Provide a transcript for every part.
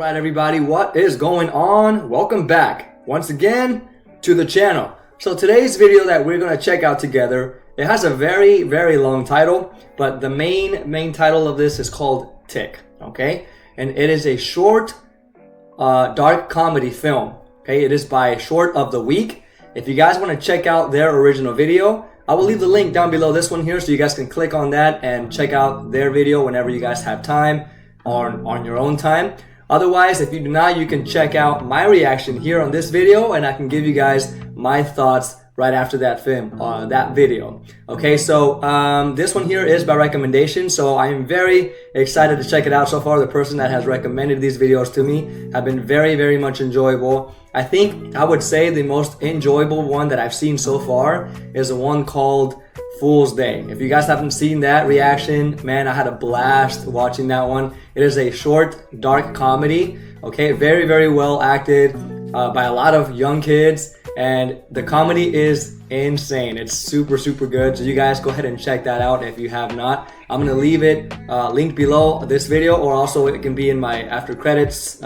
Alright everybody, what is going on? Welcome back once again to the channel. So today's video that we're going to check out together, it has a very long title, but the main title of this is called TIC, okay? And it is a short dark comedy film, okay? It is by Short of the Week. If you guys want to check out their original video, I will leave the link down below this one here so you guys can click on that and check out their video whenever you guys have time or on your own time. Otherwise, if you do not, you can check out my reaction here on this video and I can give you guys my thoughts right after that that video. Okay, so this one here is by recommendation, so I am very excited to check it out. So far, the person that has recommended these videos to me have been very much enjoyable. I think I would say the most enjoyable one that I've seen so far is the one called Fool's Day. If you guys haven't seen that reaction, man, I had a blast watching that one. It is a short, dark comedy, okay? Very well acted by a lot of young kids, and the comedy is insane. It's super good, so you guys go ahead and check that out if you have not. I'm gonna leave it linked below this video, or also it can be in my after credits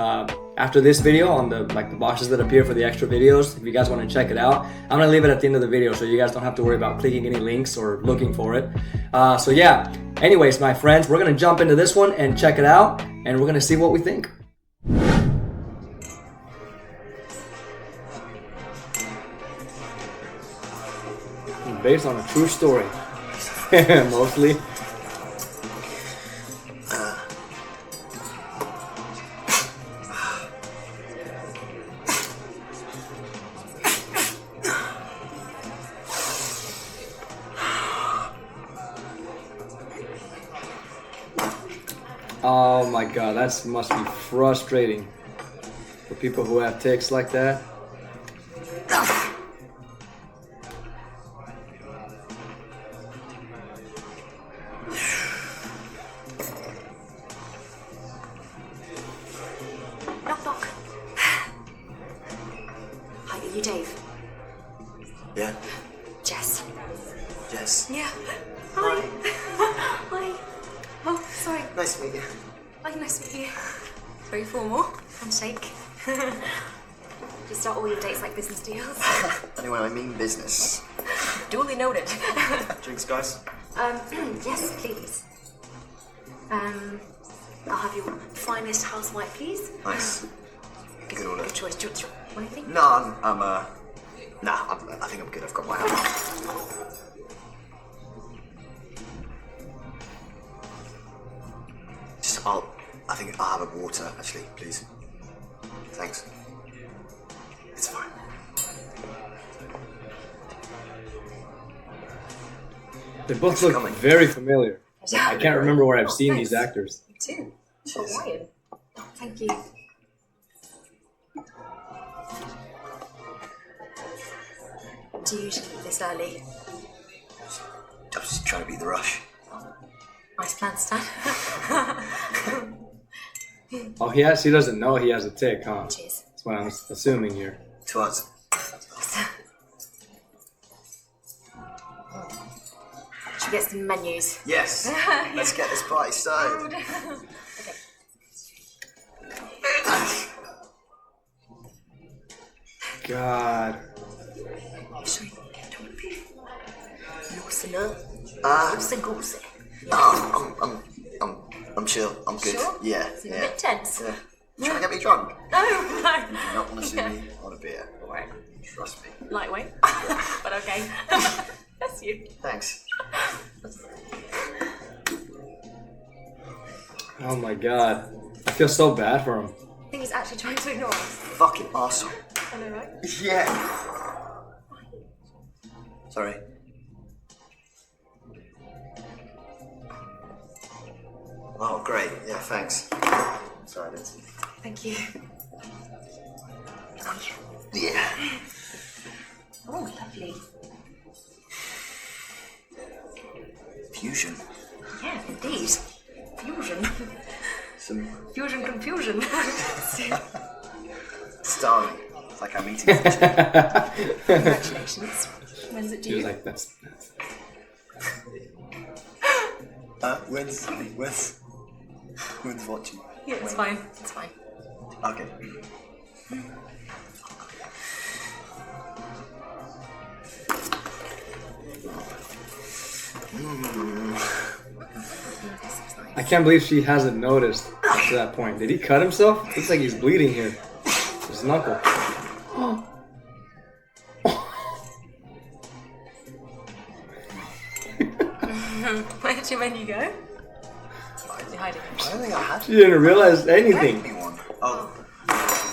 after this video on the boxes that appear for the extra videos. If you guys want to check it out, I'm gonna leave it at the end of the video so you guys don't have to worry about clicking any links or looking for it. So yeah, anyways, my friends, we're gonna jump into this one and check it out, and we're gonna see what we think. Based on a true story, mostly. Oh my god, that must be frustrating for people who have tics like that. Knock. Hi, are you Dave? Yeah. Jess. Yeah. Hi. Hi. Oh, sorry. Nice to meet you. Oh, nice to meet you. Very formal. Handshake. Do you start all your dates like business deals? Only when I mean business. Duly noted. Drinks, guys? Yes, please. I'll have your finest house white, please. Nice. Good order. Good choice. Do you want anything? No, I think I'm good. I've got my hand. I think I'll have a water, actually, please. Thanks. It's fine. They both look very familiar. I can't remember where I've seen these actors. Me too. Hawaiian. Oh, thank you. Do you usually eat this early? I was just trying to beat the rush. Nice plan, Stan. Oh, he doesn't know he has a tic, huh? Cheers. That's what I'm assuming here. To us. Should we get some menus? Yes. Let's get this party started. God. Sure you don't want to be loosen up? Loosey-goosey. I'm chill. I'm good. Sure? Yeah. It's a bit tense. Yeah. You trying to get me drunk? No. You do not want to see me on a beer. Alright. Trust me. Lightweight. But okay. That's you. Thanks. Oh my god. I feel so bad for him. I think he's actually trying to ignore us. Fucking arsehole. I know, right? Yeah. Sorry. Oh, great. Yeah, thanks. Sorry, Lindsay. Thank you. Yeah. Oh, lovely. Fusion. Yeah, indeed. Fusion. Some Fusion confusion. starving. It's like I'm eating. Congratulations. When's it She due? was like, that's When's watching? Yeah, it's fine. It's fine. Okay. I can't believe she hasn't noticed up to that point. Did he cut himself? Looks like he's bleeding here. His knuckle. Where did your menu go? You're hiding. I don't think I had She didn't realize anything. anyone. Oh,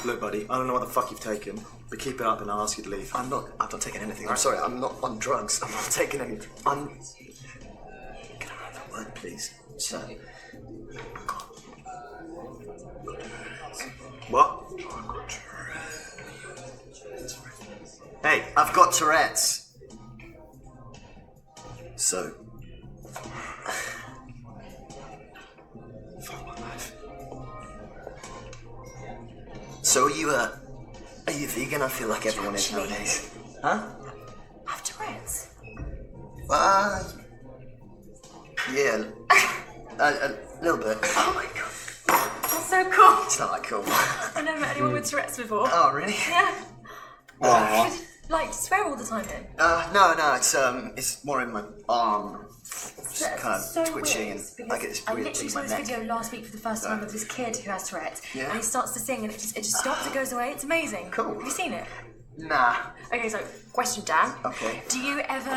look, buddy. I don't know what the fuck you've taken, but keep it up, and I'll ask you to leave. I'm not taking anything. I'm sorry. I'm not on drugs. I'm not taking any. Can I have that word, please, sir? What? Hey, I've got Tourette's. So. Fuck my life. So are you vegan? I feel like everyone is nowadays. Huh? Have Tourette's? Yeah. A little bit. Oh my god. That's so cool. It's not that cool. I've never met anyone with Tourette's before. Oh, really? Yeah. Aww. Like, swear all the time then? No, it's more in my arm. It's kind of so twitching, weird, and I get this I weird literally thing saw in this my neck. video last week for the first time of this kid who has Tourette's. Yeah. And he starts to sing and it just stops, it goes away. It's amazing. Cool. Have you seen it? Nah. Okay, so question, Dan. Okay. Do you ever,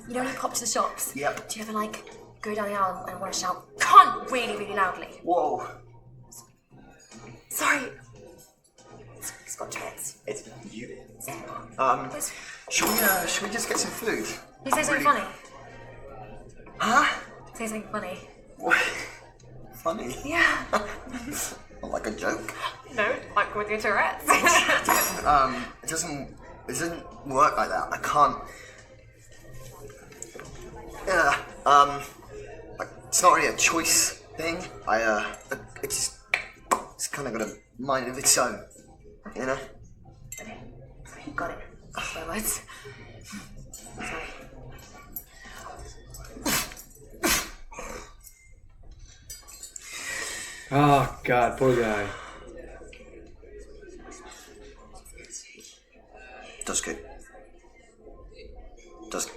you know when you pop to the shops? Yep. Do you ever like go down the aisle and want to shout "cunt" really, really loudly? Whoa. Sorry. He's got Tourette's. It's you. Yes. Should we just get some food? You say something Really- funny. Huh? Say something funny. What? Funny? Yeah. Like a joke? No, like with your Tourette's. It doesn't work like that. I can't. Yeah. Like, it's not really a choice thing. It's kind of got a mind of its own, you know. Okay, you got it. My words. Sorry. Oh God, poor guy. Does good. Does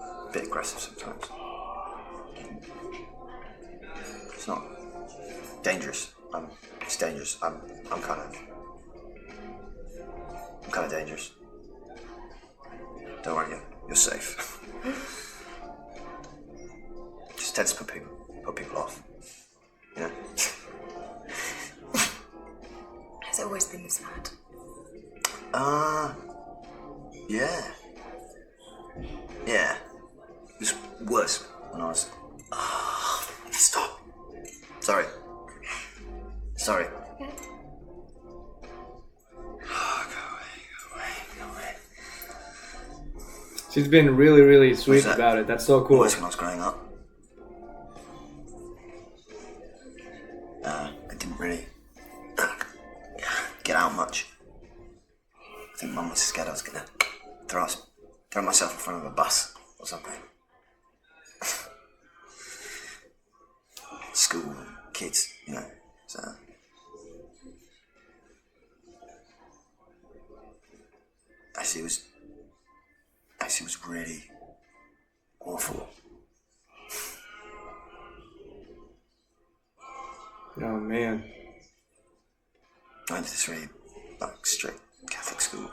a bit aggressive sometimes. It's not dangerous. It's dangerous. I'm kind of dangerous. Don't worry, you're safe. Just tends to put people off. You know? Has it always been this bad? Yeah. Yeah. It was worse when I was. Stop. Sorry. Yeah. Go away. She's been really, really sweet that? about it. That's so cool. Worse when I was growing up. I didn't really get out much. I think Mum was scared I was gonna throw myself in front of a bus or something. School, kids, you know. So. Actually, it was really awful. Oh man. I went to this really strict Catholic school.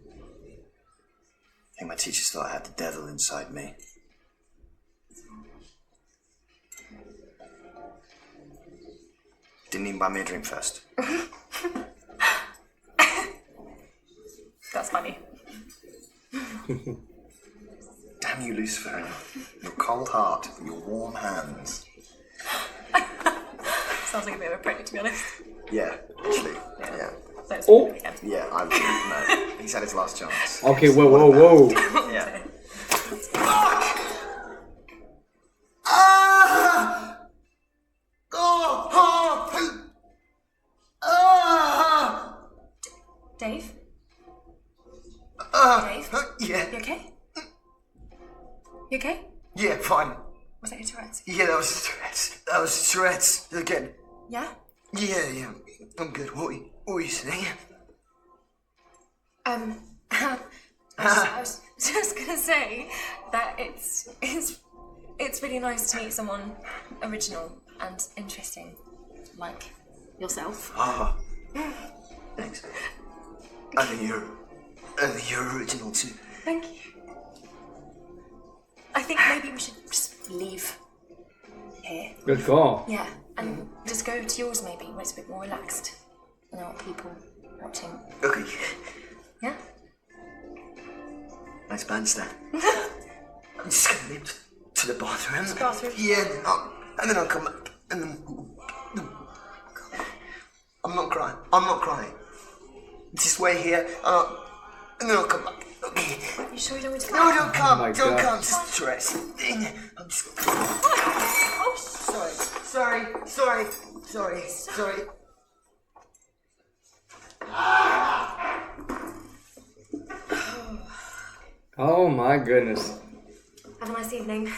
I think my teachers thought I had the devil inside me. Didn't even buy me a drink first. That's funny. Damn you, Lucifer. Your cold heart, your warm hands. Sounds like a bit of a prick, to be honest. Yeah, actually. Yeah. So it's Oh. again. Yeah, no. He's had his last chance. Okay, whoa. Yeah. Dave? Dave? Yeah. You okay? You okay? Yeah, fine. Was that your Tourette's? Yeah, that was Tourette's. Again. Yeah? Yeah. I'm good. What were you saying? I was just gonna say that it's really nice to meet someone original and interesting, like yourself. Ah, thanks. I think you're original too. Thank you. I think maybe we should just leave here. Good call. Yeah, and just go to yours maybe, where it's a bit more relaxed. And there aren't people watching. Okay. Yeah? Nice bandstand. I'm just gonna leave to the bathroom. Bathroom? Yeah, and then I'll come back. And then I'm not crying. Just wait here. And then I'll come back. Okay. You sure you don't want to come? No, don't come. Oh my Don't God. come. Just stress. I'm just. Oh, Sorry. Oh my goodness. have a nice evening.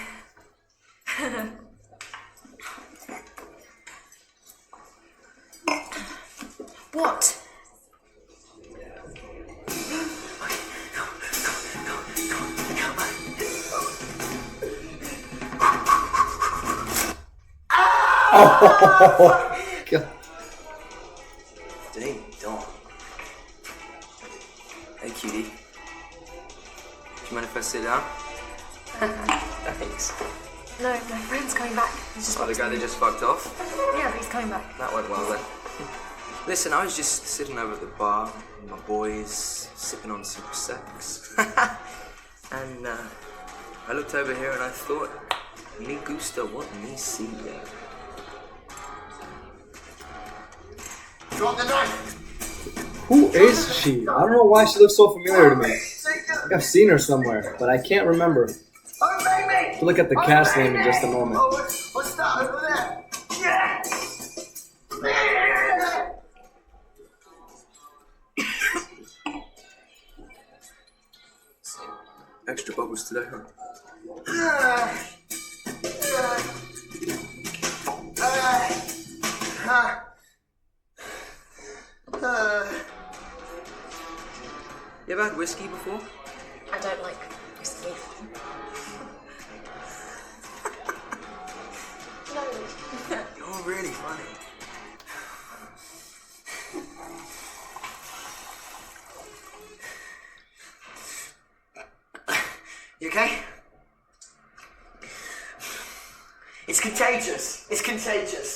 What? Oh, God. Today, don't. Hey, cutie. Do you mind if I sit down? Thanks. No, my friend's coming back. He's just Oh, the guy that just fucked off? Yeah, but he's coming back. That went well then. Listen, I was just sitting over at the bar with my boys, sipping on some Prosecco's. And I looked over here and I thought, me gusta what me see. Drop the knife! Who is she? I don't know why she looks so familiar to me. I think I've seen her somewhere, but I can't remember. We'll look at the cast name in just a moment. What's that over there? Yeah! Extra bubbles today, huh? You ever had whiskey before? I don't like whiskey. No. You're really funny. You okay? It's contagious.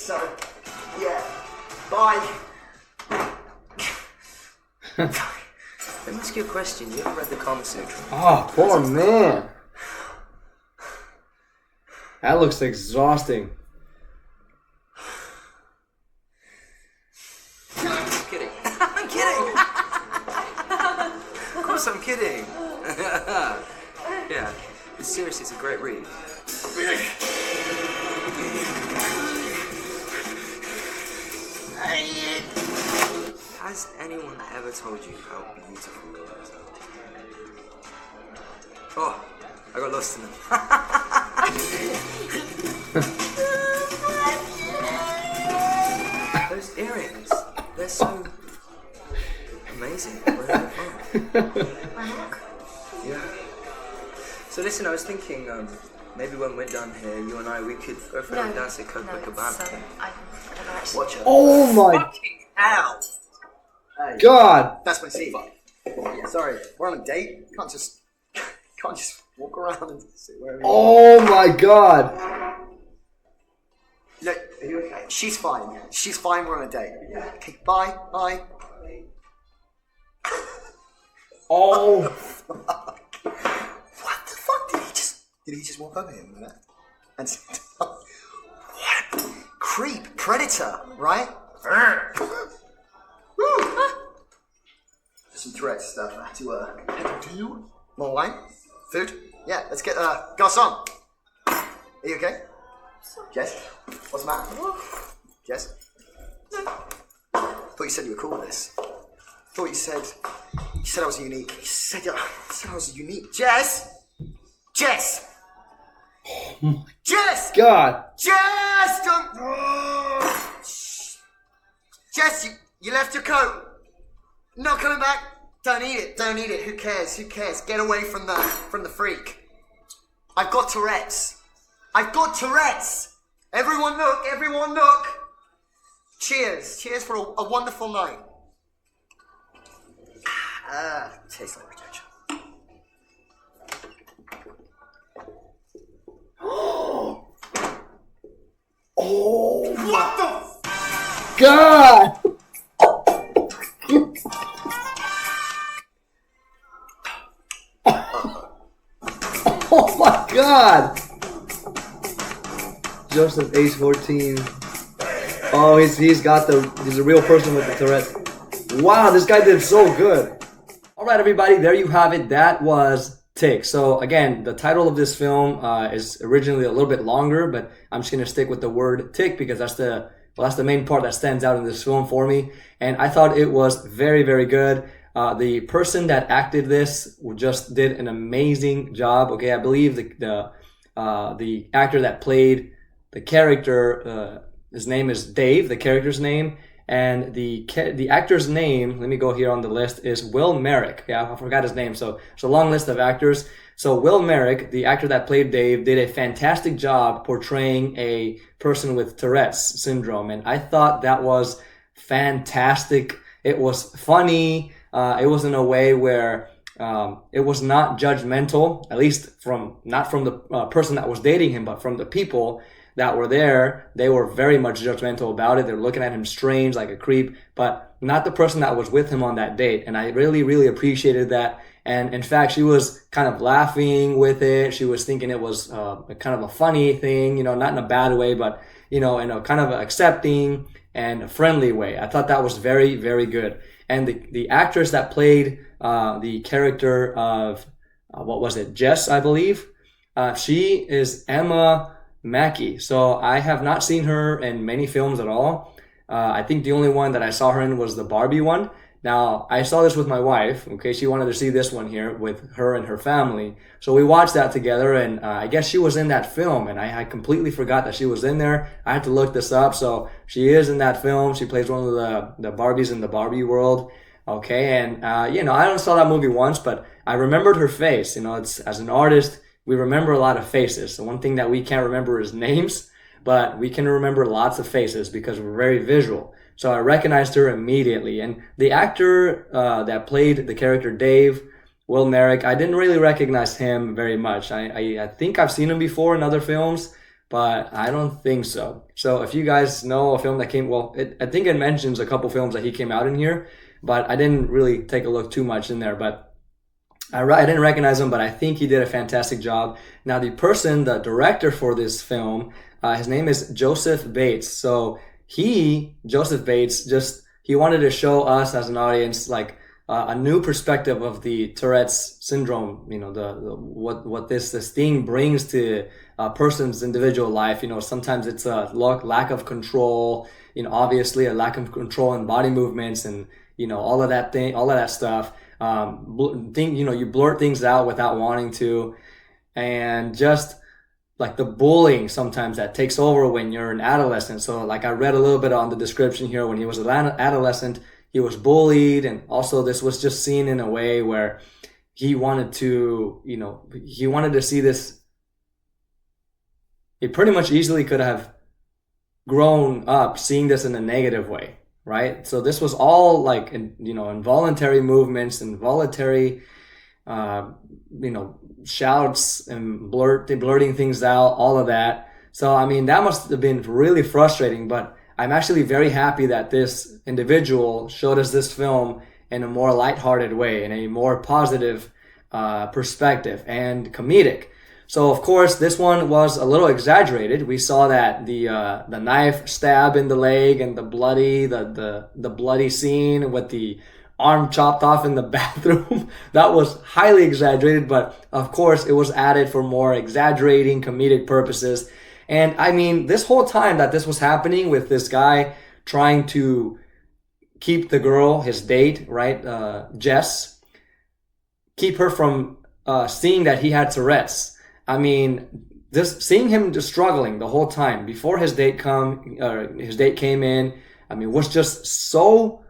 So, yeah. Bye. Let me ask you a question. You ever read the Kama Sutra? Oh, poor man. That looks exhausting. I'm just kidding. I'm kidding. Of course I'm kidding. Yeah. But seriously, it's a great read. Has anyone ever told you how beautiful your eyes are? Oh, I got lost in them. Those earrings, they're so amazing. Where are they from? Yeah. So listen, I was thinking, maybe when we're done here, you and I, we could go for a dance at Copacabana. I don't know actually. Watch it. Oh my Fucking hell! Hey, God. that's my seat. Yeah, sorry, we're on a date. Can't just walk around and sit wherever you want. Oh my God. Look, are you okay? She's fine. She's fine. We're on a date. Okay, bye. Oh. What the fuck? Did he just walk over him with that? And what a creep, predator, right? Woo. Some Tourette stuff. I have to do. More wine? Food? Yeah, let's get garçon. Are you okay? Jess? What's the matter? Jess? Thought you said you were cool with this. Thought you said I was unique. You said I was unique. Jess! Oh my Jess! God. Jess! Don't. Jess, you left your coat. Not coming back. Don't eat it. Don't eat it. Who cares? Who cares? Get away from the freak. I've got Tourette's. I've got Tourette's. Everyone look. Everyone look. Cheers. Cheers for a wonderful night. Tastes like rejection. Oh What the? God! Oh my God! Joseph, age 14. Oh, he's a real person with the Tourette's. Wow, this guy did so good. All right, everybody, there you have it. That was TIC. So again, the title of this film is originally a little bit longer, but I'm just gonna stick with the word TIC because that's the main part that stands out in this film for me. And I thought it was very, very good. The person that acted this just did an amazing job. Okay, I believe the actor that played the character, his name is Dave, the character's name. And the actor's name, let me go here on the list, is Will Merrick. Yeah, I forgot his name. So it's a long list of actors. So Will Merrick, the actor that played Dave, did a fantastic job portraying a person with Tourette's syndrome. And I thought that was fantastic. It was funny. It was in a way where it was not judgmental, at least not from the person that was dating him, but from the people that were there. They were very much judgmental about it. They're looking at him strange, like a creep, but not the person that was with him on that date. And I really, really appreciated that. And in fact, she was kind of laughing with it. She was thinking it was kind of a funny thing, you know, not in a bad way, but, you know, in a kind of accepting and a friendly way. I thought that was very, very good. And the actress that played the character of, what was it, Jess, I believe, she is Emma Mackey. So I have not seen her in many films at all. I think the only one that I saw her in was the Barbie one. Now, I saw this with my wife. Okay, she wanted to see this one here with her and her family. So we watched that together, and I guess she was in that film, and I completely forgot that she was in there. I had to look this up. So she is in that film. She plays one of the Barbies in the Barbie world. Okay, and you know, I only saw that movie once, but I remembered her face. You know, it's, as an artist, we remember a lot of faces. So one thing that we can't remember is names, but we can remember lots of faces because we're very visual. So I recognized her immediately. And the actor that played the character Dave, Will Merrick, I didn't really recognize him very much. I think I've seen him before in other films, but I don't think so. So if you guys know a film that came, I think it mentions a couple films that he came out in here, but I didn't really take a look too much in there. But I didn't recognize him, but I think he did a fantastic job. Now, the director for this film, his name is Joseph Bates. So Joseph Bates, he wanted to show us as an audience, like, a new perspective of the Tourette's syndrome. You know, what this thing brings to a person's individual life. You know, sometimes it's a lack of control. You know, obviously a lack of control in body movements, and you know, all of that stuff. You blurt things out without wanting to, and just like the bullying sometimes that takes over when you're an adolescent. So like I read a little bit on the description here, when he was an adolescent, he was bullied, and also this was just seen in a way where he wanted to see this. He pretty much easily could have grown up seeing this in a negative way. Right? So this was all like, involuntary movements, involuntary, shouts and blurting things out, all of that. So, I mean, that must have been really frustrating, but I'm actually very happy that this individual showed us this film in a more lighthearted way, in a more positive, perspective and comedic. So of course, this one was a little exaggerated. We saw that the knife stab in the leg and the bloody scene with the arm chopped off in the bathroom. That was highly exaggerated, but of course it was added for more exaggerating comedic purposes. And I mean, this whole time that this was happening with this guy trying to keep the girl, his date, right, Jess, keep her from seeing that he had Tourette's. I mean, seeing him just struggling the whole time before his date came in. I mean, was just so,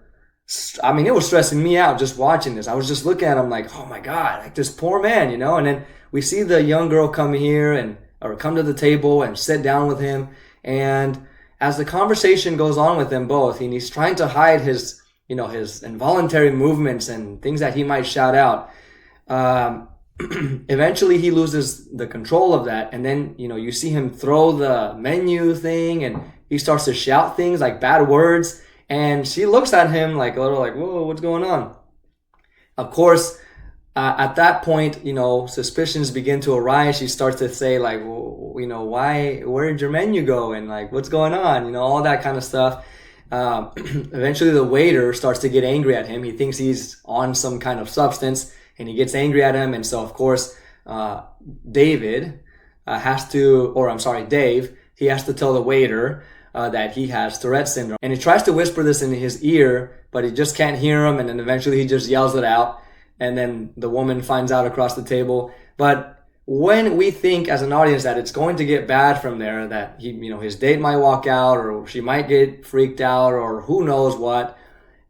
I mean, it was stressing me out just watching this. I was just looking at him like, oh my God, like this poor man, you know? And then we see the young girl come here or come to the table and sit down with him. And as the conversation goes on with them both, and he's trying to hide his, you know, his involuntary movements and things that he might shout out, eventually he loses the control of that. And then, you know, you see him throw the menu thing and he starts to shout things like bad words. And she looks at him like a little like, whoa, what's going on? Of course, at that point, you know, suspicions begin to arise. She starts to say like, well, you know, where did your menu go? And like, what's going on? You know, all that kind of stuff. Eventually the waiter starts to get angry at him. He thinks he's on some kind of substance and he gets angry at him. And so of course, Dave, he has to tell the waiter that he has Tourette's syndrome. And he tries to whisper this in his ear, but he just can't hear him. And then eventually he just yells it out. And then the woman finds out across the table. But when we think as an audience that it's going to get bad from there, that he, you know, his date might walk out or she might get freaked out or who knows what,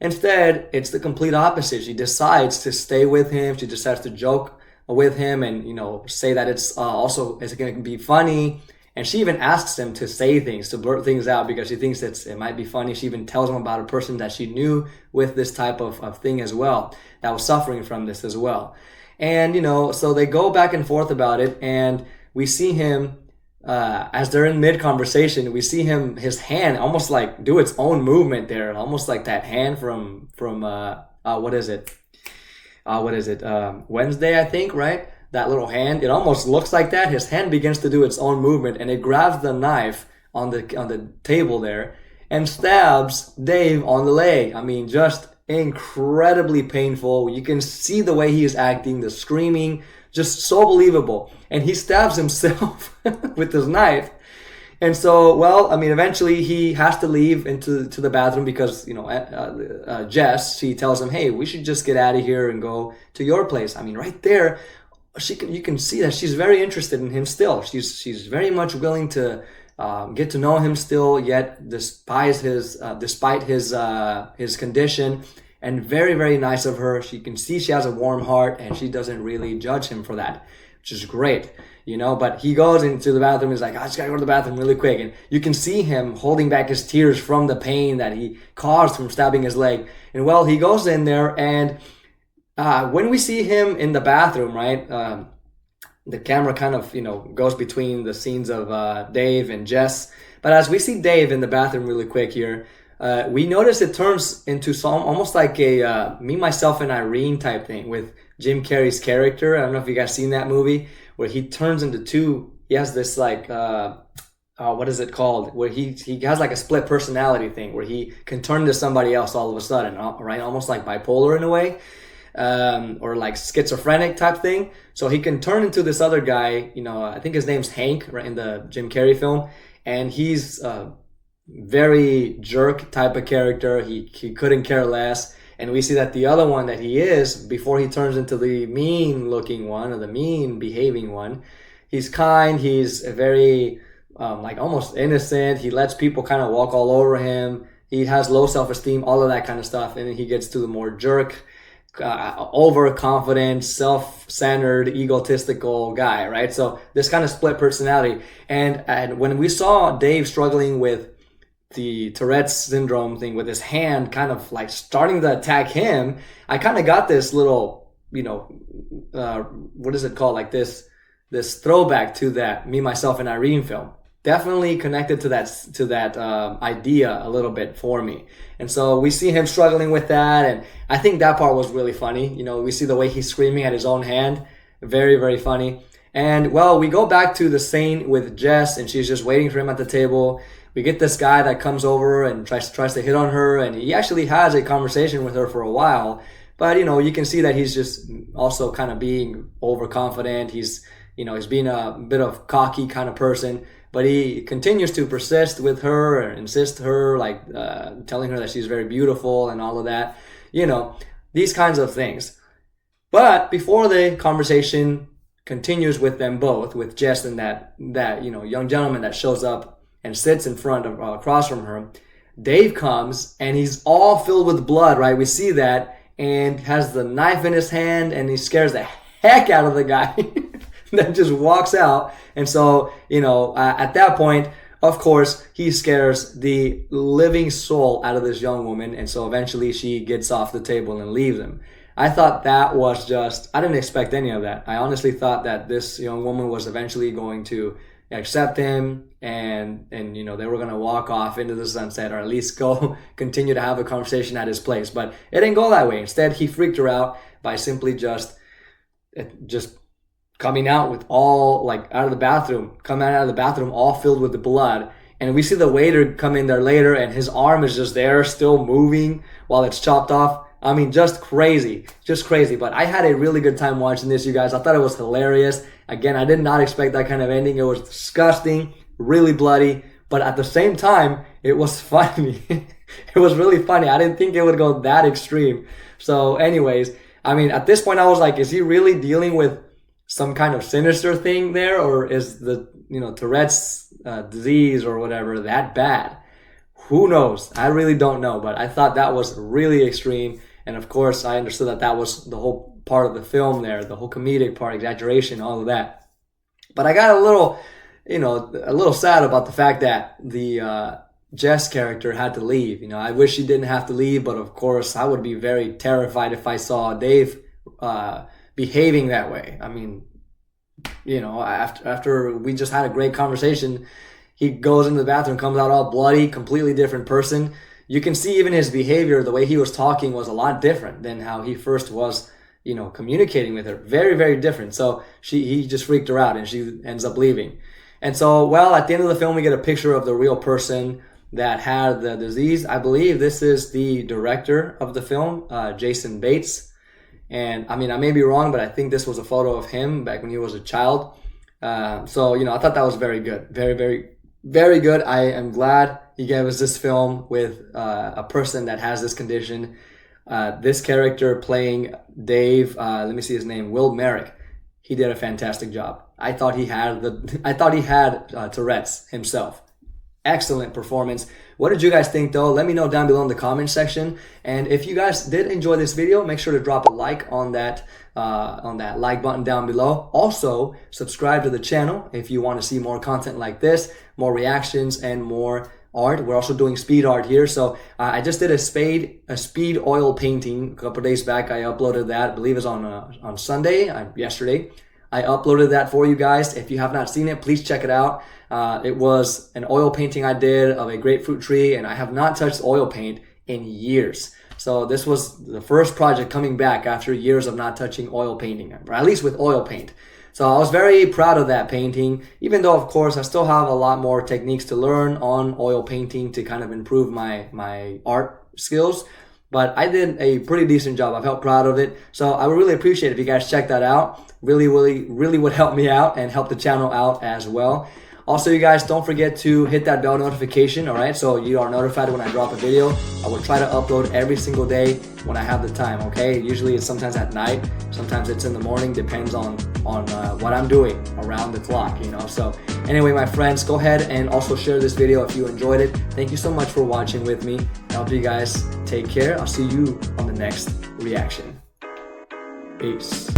instead, it's the complete opposite. She decides to stay with him. She decides to joke with him and, you know, say that it's going to be funny. And she even asks him to say things, to blurt things out because she thinks it might be funny. She even tells him about a person that she knew with this type of thing as well, that was suffering from this as well. And, you know, so they go back and forth about it. And we see him, as they're in mid-conversation, we see his hand almost like do its own movement there. Almost like that hand from what is it? Wednesday, I think, right? That little hand, it almost looks like that. His hand begins to do its own movement and it grabs the knife on the table there and stabs Dave on the leg. I mean, just incredibly painful. You can see the way he is acting, the screaming, just so believable. And he stabs himself with his knife. And so, well, I mean, eventually he has to leave to the bathroom because, you know, Jess, she tells him, hey, we should just get out of here and go to your place. I mean, right there, you can see that she's very interested in him still. She's very much willing to get to know him still, yet despite his condition, and very, very nice of her. She can see she has a warm heart and she doesn't really judge him for that, which is great, you know. But he goes into the bathroom. He's like, I just gotta go to the bathroom really quick. And you can see him holding back his tears from the pain that he caused from stabbing his leg. And well, he goes in there and when we see him in the bathroom, right, the camera kind of, you know, goes between the scenes of Dave and Jess. But as we see Dave in the bathroom really quick here, we notice it turns into almost like a Me, Myself, and Irene type thing with Jim Carrey's character. I don't know if you guys seen that movie where he turns into two. He has this like, what is it called? Where he has like a split personality thing where he can turn into somebody else all of a sudden, right? Almost like bipolar in a way. Or like schizophrenic type thing. So he can turn into this other guy, you know, I think his name's Hank, right, in the Jim Carrey film. And he's a very jerk type of character. He couldn't care less. And we see that the other one that he is, before he turns into the mean looking one or the mean behaving one, he's kind, he's very like almost innocent. He lets people kind of walk all over him. He has low self-esteem, all of that kind of stuff. And then he gets to the more jerk, overconfident, self-centered, egotistical guy, right? So this kind of split personality. And when we saw Dave struggling with the Tourette's syndrome thing with his hand kind of like starting to attack him, I kind of got this little, you know, what is it called? Like this throwback to that Me, Myself, and Irene film. Definitely connected to that idea a little bit for me. And so we see him struggling with that, and I think that part was really funny. You know, we see the way he's screaming at his own hand. Very, very funny. And well, we go back to the scene with Jess, and she's just waiting for him at the table. We get this guy that comes over and tries to hit on her, and he actually has a conversation with her for a while. But, you know, you can see that he's just also kind of being overconfident. He's being a bit of cocky kind of person. But he continues to persist with her and insist her, like telling her that she's very beautiful and all of that. You know, these kinds of things. But before the conversation continues with them both, with Jess and that you know young gentleman that shows up and sits in front of across from her, Dave comes and he's all filled with blood, right? We see that, and has the knife in his hand, and he scares the heck out of the guy that just walks out. And so, at that point, of course, he scares the living soul out of this young woman. And so eventually she gets off the table and leaves him. I thought that was I didn't expect any of that. I honestly thought that this young woman was eventually going to accept him and they were going to walk off into the sunset, or at least go continue to have a conversation at his place. But it didn't go that way. Instead, he freaked her out by simply just coming out with out of the bathroom, all filled with the blood. And we see the waiter come in there later, and his arm is just there, still moving while it's chopped off. I mean, just crazy. But I had a really good time watching this, you guys. I thought it was hilarious. Again, I did not expect that kind of ending. It was disgusting, really bloody, but at the same time, it was funny. It was really funny. I didn't think it would go that extreme. So anyways, I mean, at this point, I was like, is he really dealing with some kind of sinister thing there, or is the Tourette's disease or whatever that bad? Who knows? I really don't know, but I thought that was really extreme. And of course, I understood that was the whole part of the film there, the whole comedic part, exaggeration, all of that. But I got a little sad about the fact that the Jess character had to leave. I wish she didn't have to leave, but of course, I would be very terrified if I saw Dave behaving that way. I mean, after we just had a great conversation, he goes into the bathroom, comes out all bloody, completely different person. You can see even his behavior, the way he was talking was a lot different than how he first was, communicating with her. Very, very different. So he just freaked her out, and she ends up leaving. And so, at the end of the film, we get a picture of the real person that had the disease. I believe this is the director of the film, Jason Bates. And I mean, I may be wrong, but I think this was a photo of him back when he was a child. So, I thought that was very good. Very, very, very good. I am glad he gave us this film with a person that has this condition. This character playing Dave, let me see his name, Will Merrick. He did a fantastic job. I thought he had Tourette's himself. Excellent performance. What did you guys think though? Let me know down below in the comment section. And if you guys did enjoy this video, make sure to drop a like on that like button down below. Also, subscribe to the channel if you want to see more content like this, more reactions and more art. We're also doing speed art here. So I just did a speed oil painting a couple days back. I uploaded that, I believe it was on Sunday, yesterday. I uploaded that for you guys. If you have not seen it, please check it out. It was an oil painting I did of a grapefruit tree, and I have not touched oil paint in years. So this was the first project coming back after years of not touching oil painting, or at least with oil paint. So I was very proud of that painting, even though, of course, I still have a lot more techniques to learn on oil painting to kind of improve my art skills. But I did a pretty decent job. I felt proud of it. So I would really appreciate it if you guys check that out. Really, really, really would help me out and help the channel out as well. Also, you guys, don't forget to hit that bell notification, all right? So you are notified when I drop a video. I will try to upload every single day when I have the time, okay? Usually it's sometimes at night, sometimes it's in the morning, depends on what I'm doing around the clock, So anyway, my friends, go ahead and also share this video if you enjoyed it. Thank you so much for watching with me. I hope you guys take care. I'll see you on the next reaction. Peace.